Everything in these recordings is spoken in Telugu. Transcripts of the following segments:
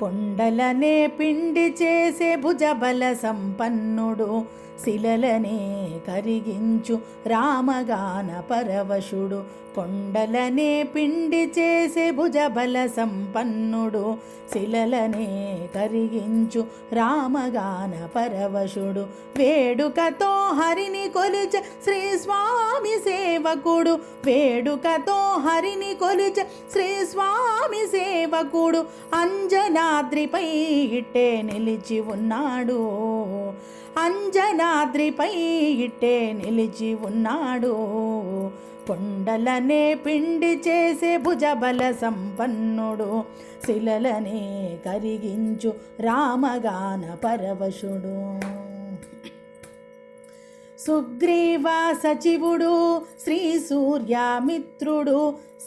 కొండలనే పిండి చేసే భుజబల సంపన్నుడు, శిలలనే కరిగించు రామగాన పరవశుడు. కొండలనే పిండి చేసే భుజబల సంపన్నుడు, శిలలనే కరిగించు రామగాన పరవశుడు. వేడుకతో హరిని కొలిచే శ్రీ స్వామి సేవకుడు, వేడుకతో హరిని కొలిచే శ్రీ స్వామి సేవకుడు. అంజనాద్రిపై ఇట్టే నిలిచి ఉన్నాడు, అంజనాద్రిపై ఇట్టే నిలిచి ఉన్నాడు. కొండలనే పిండి చేసే భుజబల సంపన్నుడు, శిలలనే కరిగించు రామగాన పరవశుడు. సుగ్రీవ సచివుడు, శ్రీ సూర్యమిత్రుడు,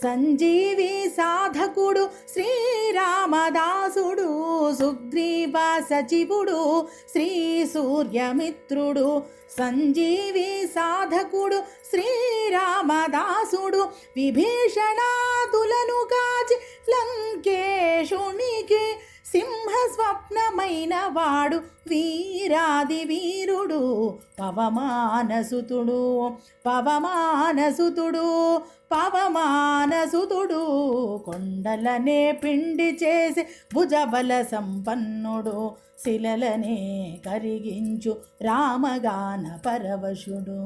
సంజీవి సాధకుడు శ్రీరామదాసుడు. సుగ్రీవ సచివుడు, శ్రీ సూర్యమిత్రుడు, సంజీవి సాధకుడు శ్రీరామదాసుడు. విభీషణాదులను కాచి లంకేశునికి సింహ స్వప్నమైన వాడు వీరాది వీరుడు. పవమానసుతుడు, పవమానసుతుడు, పవమానసుతుడు. కొండలనే పిండి చేసి భుజబల సంపన్నుడు, శిలలనే కరిగించు రామగాన పరవశుడు.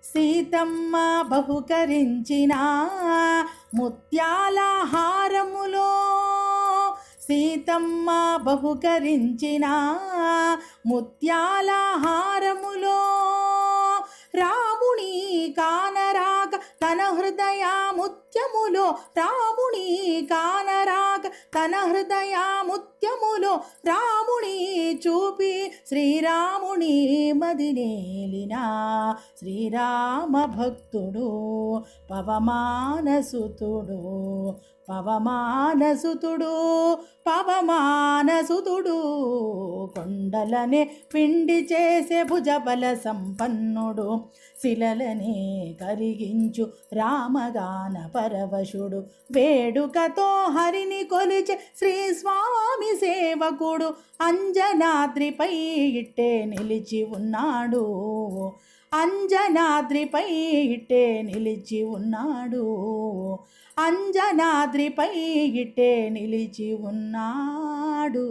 సీతమ్మ బహుకరించిన ముత్యాల హారములో, సీతమ్మ బహుకరించిన ముత్యాల హారములో, రాముని కానరాక తన హృదయ ముత్యములో, రాముని కానరాక తన హృదయ ముత్యములో, రాముని చూపి శ్రీరాముని మదినేలిన శ్రీరామ భక్తుడు. పవమానసుతుడు, పవమానసుతుడు, పవమానసుతుడు. కొండలనే పిండి చేసే భుజబల సంపన్నుడు, శిలలనే కరిగించు రామగాన పరవశుడు. వేడుకతో హరిని కొలిచే శ్రీ స్వామి సేవకుడు, అంజనాద్రిపై ఇట్టే నిలిచి ఉన్నాడు, అంజనాద్రిపై ఇట్టే నిలిచి ఉన్నాడు, అంజనాద్రిపై ఇట్టే నిలిచి ఉన్నాడు.